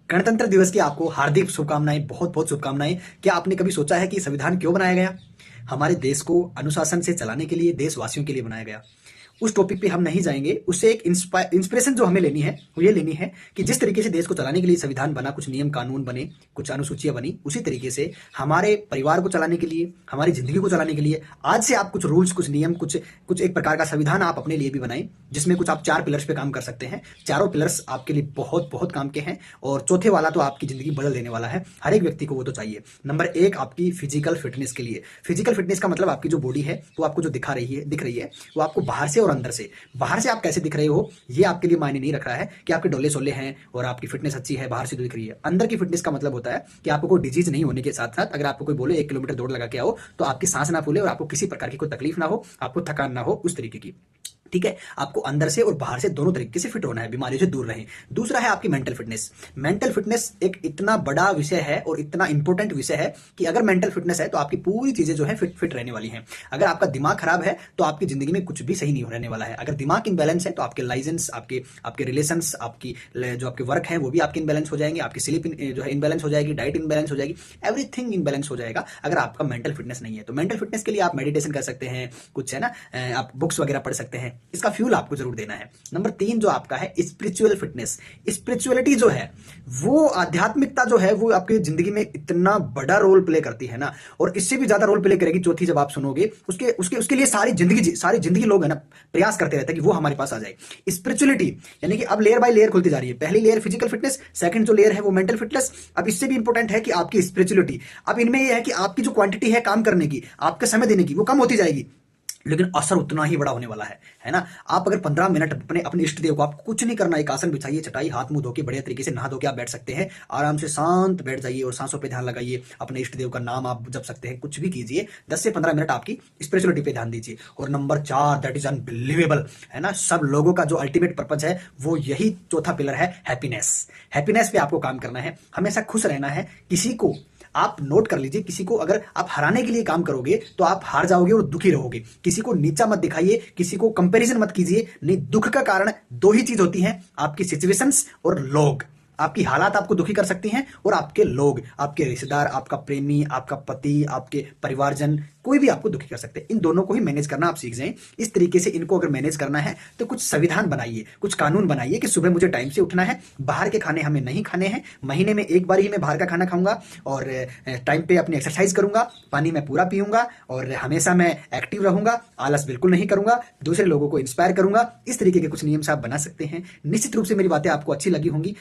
गणतंत्र दिवस की आपको हार्दिक शुभकामनाएं, बहुत बहुत शुभकामनाएं। क्या आपने कभी सोचा है कि संविधान क्यों बनाया गया? हमारे देश को अनुशासन से चलाने के लिए, देशवासियों के लिए बनाया गया। उस टॉपिक पे हम नहीं जाएंगे। उससे एक इंस्पिरेशन जो हमें लेनी है वो ये लेनी है कि जिस तरीके से देश को चलाने के लिए संविधान बना, कुछ नियम कानून बने, कुछ अनुसूचियां बनी, उसी तरीके से हमारे परिवार को चलाने के लिए, हमारी जिंदगी को चलाने के लिए आज से आप कुछ रूल्स, कुछ नियम, कुछ कुछ एक प्रकार का संविधान आप अपने लिए भी बनाएं, जिसमें कुछ आप 4 पिलर्स पे काम कर सकते हैं। चारों पिलर्स आपके लिए बहुत बहुत काम के हैं और चौथे वाला तो आपकी जिंदगी बदल देने वाला है। हर एक व्यक्ति को वो तो चाहिए। नंबर 1, आपकी फिजिकल फिटनेस के लिए। फिजिकल फिटनेस का मतलब आपकी जो बॉडी है वो आपको जो दिख रही है वो आपको बाहर से और अंदर से। बाहर से आप कैसे दिख रहे हो ये आपके लिए मायने नहीं रख रहा है कि आपके डोले सोले हैं और आपकी फिटनेस अच्छी है, बाहर से जो दिख रही है। अंदर की फिटनेस का मतलब होता है कि आपको कोई डिजीज नहीं होने के साथ साथ अगर आपको कोई बोले 1 किलोमीटर दौड़ लगा के आओ तो आपकी सांस ना फूले और आपको किसी प्रकार की कोई तकलीफ ना हो, आपको थकान ना हो, उस तरीके की। ठीक है, आपको अंदर से और बाहर से दोनों तरीके से फिट होना है, बीमारियों से दूर रहें। दूसरा है आपकी मेंटल फिटनेस। मेंटल फिटनेस एक इतना बड़ा विषय है और इतना इंपॉर्टेंट विषय है कि अगर मेंटल फिटनेस है तो आपकी पूरी चीजें जो है फिट रहने वाली हैं। अगर आपका दिमाग खराब है तो आपकी जिंदगी में कुछ भी सही नहीं रहने वाला है। अगर दिमाग इनबैलेंस है तो आपके लाइसेंस, आपके आपके रिलेशंस, आपकी जो आपके वर्क है वो भी आपके इनबैलेंस हो जाएंगे, आपकी स्लीप जो है इनबैलेंस हो जाएगी, डाइट इनबैलेंस हो जाएगी, एवरीथिंग इनबैलेंस हो जाएगा अगर आपका मेंटल फिटनेस नहीं है। तो मेंटल फिटनेस के लिए आप मेडिटेशन कर सकते हैं, कुछ है ना, आप बुक्स वगैरह पढ़ सकते हैं। इसका फ्यूल आपको जरूर देना है। नंबर 3 जो आपका है स्पिरिचुअल फिटनेस। स्पिरिचुअलिटी जो है वो, आध्यात्मिकता जो है वो आपकी जिंदगी में इतना बड़ा रोल प्ले करती है ना, और इससे भी ज्यादा रोल प्ले करेगी चौथी जब आप सुनोगे। उसके उसके उसके लिए सारी जिंदगी लोग है ना प्रयास करते रहते हैं कि वो हमारे पास आ जाए। स्पिरिचुअलिटी यानी कि अब लेयर बाय लेयर खुलती जा रही है। पहली लेयर फिजिकल फिटनेस, सेकंड जो लेयर है वो मेंटल फिटनेस। अब इससे भी इंपॉर्टेंट है कि आपकी स्पिरिचुअलिटी। अब इनमें यह है कि आपकी जो क्वांटिटी है काम करने की, आपके समय देने की, वो कम होती जाएगी, लेकिन असर उतना ही बड़ा होने वाला है ना। आप अगर 15 मिनट अपने अपने इष्ट देव को, आपको कुछ नहीं करना, एक आसन बिछाइए, चटाई, हाथ मुंह धो के बढ़िया तरीके से नहा धो के आप बैठ सकते हैं। आराम से शांत बैठ जाइए और सांसों पे ध्यान लगाइए, अपने इष्ट देव का नाम आप जप सकते हैं, कुछ भी कीजिए। 10 से 15 मिनट आपकी स्पिरिचुअलिटी पे ध्यान दीजिए। और नंबर 4, दैट इज अनबिलीवेबल, है ना, सब लोगों का जो अल्टीमेट पर्पज है वो यही चौथा पिलर है, हैप्पीनेस। हैप्पीनेस पे आपको काम करना है, हमेशा खुश रहना है। किसी को आप नोट कर लीजिए, किसी को अगर आप हराने के लिए काम करोगे तो आप हार जाओगे और दुखी रहोगे। किसी को नीचा मत दिखाइए, किसी को कंपैरिजन मत कीजिए। नहीं, दुख का कारण दो ही चीज होती हैं, आपकी सिचुएशंस और लोग। आपकी हालात आपको दुखी कर सकती हैं और आपके लोग, आपके रिश्तेदार, आपका प्रेमी, आपका पति, आपके परिवारजन, कोई भी आपको दुखी कर सकते हैं। इन दोनों को ही मैनेज करना आप सीख जाएं। इस तरीके से इनको अगर मैनेज करना है तो कुछ संविधान बनाइए, कुछ कानून बनाइए कि सुबह मुझे टाइम से उठना है, बाहर के खाने हमें नहीं खाने हैं, महीने में एक बार ही मैं बाहर का खाना खाऊंगा और टाइम पे अपनी एक्सरसाइज करूंगा, पानी मैं पूरा पीऊंगा और हमेशा मैं एक्टिव रहूंगा, आलस बिल्कुल नहीं करूंगा, दूसरे लोगों को इंस्पायर करूंगा। इस तरीके के कुछ नियम आप बना सकते हैं। निश्चित रूप से मेरी बातें आपको अच्छी लगी होंगी।